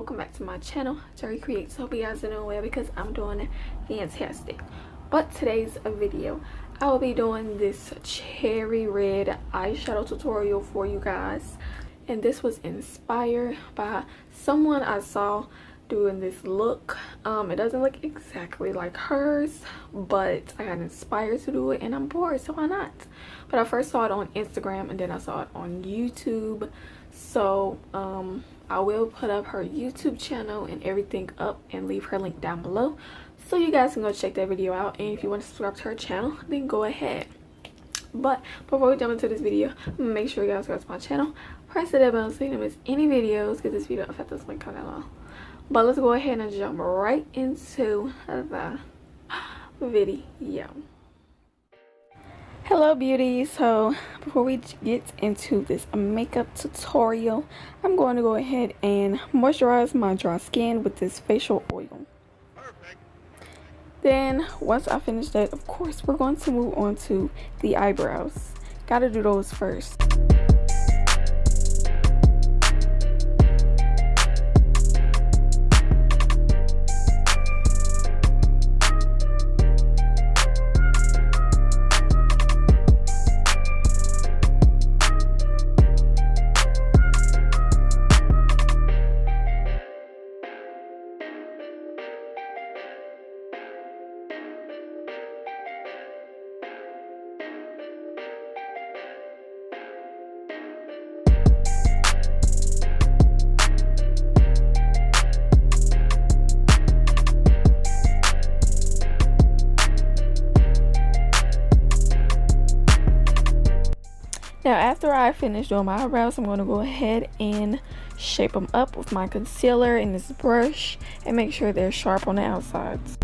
welcome back to my channel, Jerry Creates. Hope you guys are doing well because I'm doing fantastic. But today's video, I will be doing this cherry red eyeshadow tutorial for you guys, and this was inspired by someone I saw doing this look. It doesn't look exactly like hers, but I got inspired to do it and I'm bored, so why not? But I first saw it on Instagram and then I saw it on YouTube, so I will put up her YouTube channel and everything up and leave her link down below so you guys can go check that video out. And if you want to subscribe to her channel, then go ahead. But before we jump into this video, make sure you guys go to my channel, press the bell so you don't miss any videos, because this video affects this link kind of long. But let's go ahead and jump right into the video. Hello beauties. So before we get into this makeup tutorial, I'm going to go ahead and moisturize my dry skin with this facial oil. Perfect. Then once I finish that, of course, we're going to move on to the eyebrows. Gotta do those first. Now after I finish doing my eyebrows, I'm going to go ahead and shape them up with my concealer and this brush and make sure they're sharp on the outsides.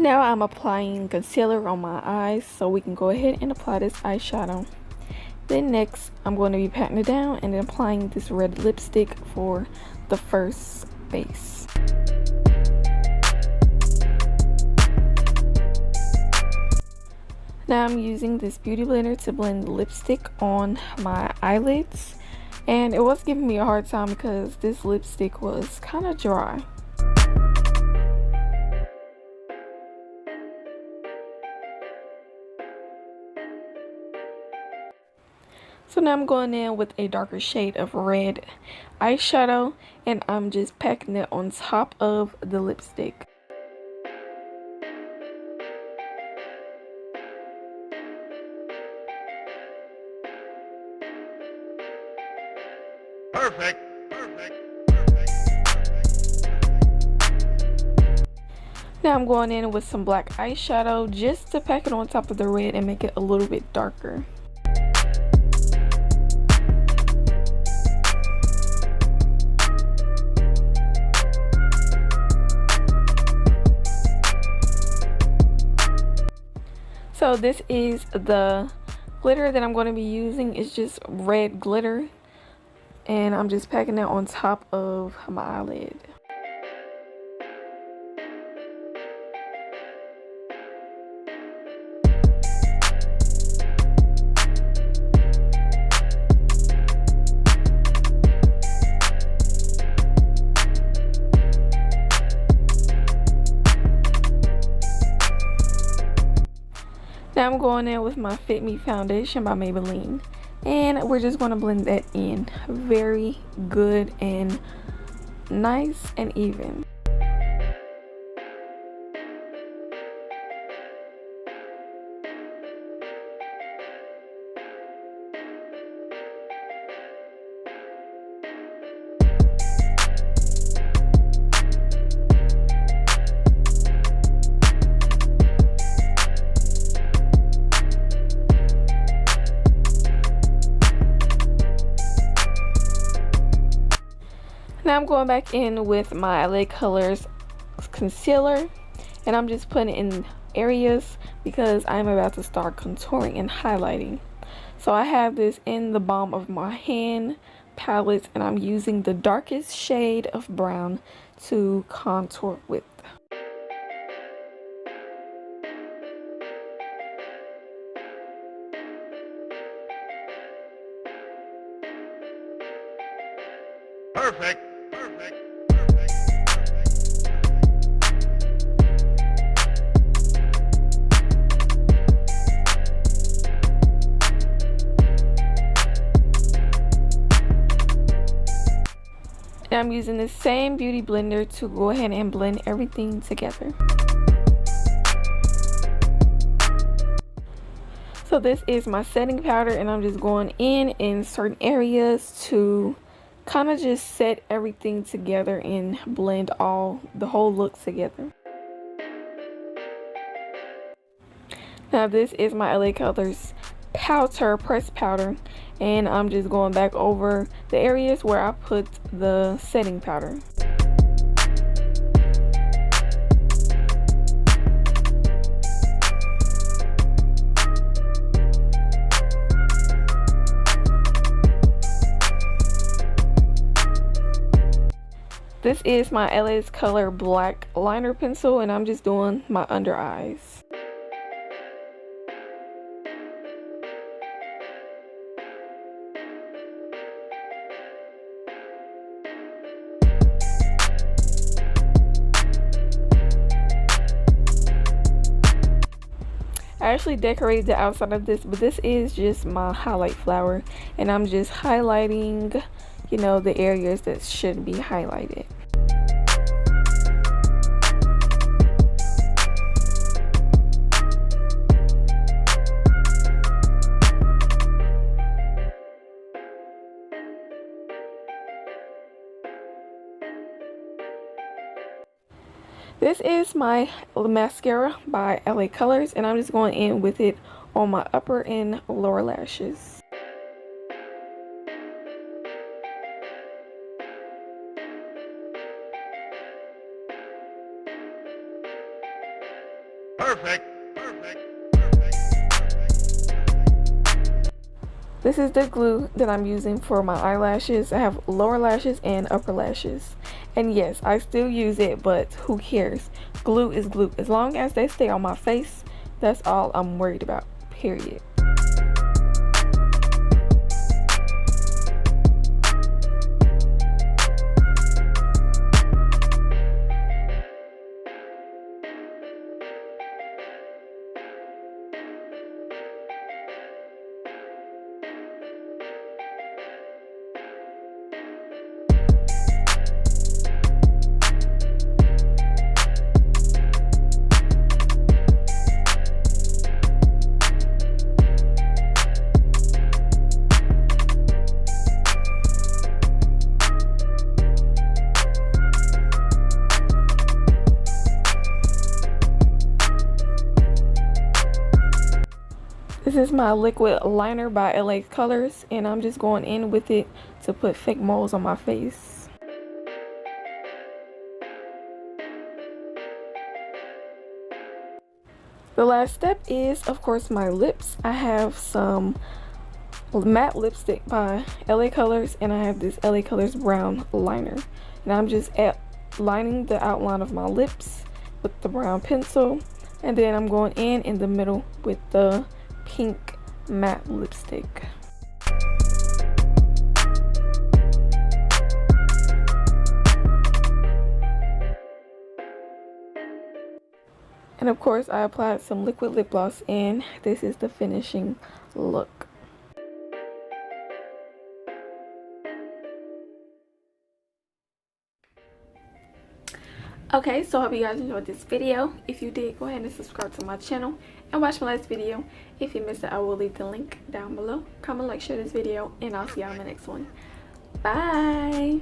Now I'm applying concealer on my eyes so we can go ahead and apply this eyeshadow. Then next, I'm going to be patting it down and then applying this red lipstick for the first base. Now I'm using this beauty blender to blend the lipstick on my eyelids, and it was giving me a hard time because this lipstick was kind of dry. So now I'm going in with a darker shade of red eyeshadow and I'm just packing it on top of the lipstick. Perfect. Now I'm going in with some black eyeshadow just to pack it on top of the red and make it a little bit darker. So this is the glitter that I'm going to be using. It's just red glitter, and I'm just packing it on top of my eyelid. Now I'm going in with my Fit Me foundation by Maybelline, and we're just going to blend that in very good and nice and even. Now I'm going back in with my LA Colors concealer, and I'm just putting it in areas because I'm about to start contouring and highlighting. So I have this in the palm of my hand palette, and I'm using the darkest shade of brown to contour with. And I'm using the same beauty blender to go ahead and blend everything together. So this is my setting powder, and I'm just going in certain areas to kind of just set everything together and blend the whole look together. Now this is my LA Colors powder, pressed powder, and I'm just going back over the areas where I put the setting powder. This is my LA Color black liner pencil, and I'm just doing my under eyes. I actually decorated the outside of this, but this is just my highlight flower, and I'm just highlighting, you know, the areas that should be highlighted. This is my mascara by LA Colors, and I'm just going in with it on my upper and lower lashes. Perfect. This is the glue that I'm using for my eyelashes. I have lower lashes and upper lashes. And yes, I still use it, but who cares? Glue is glue. As long as they stay on my face, that's all I'm worried about, period. This is my liquid liner by LA Colors, and I'm just going in with it to put fake moles on my face. The last step is, of course, my lips. I have some matte lipstick by LA Colors, and I have this LA Colors brown liner. And I'm just lining the outline of my lips with the brown pencil, and then I'm going in the middle with the pink matte lipstick. And of course, I applied some liquid lip gloss, and this is the finishing look. Okay, so I hope you guys enjoyed this video. If you did, go ahead and subscribe to my channel and watch my last video. If you missed it, I will leave the link down below. Comment, like, share this video, and I'll see y'all in the next one. Bye.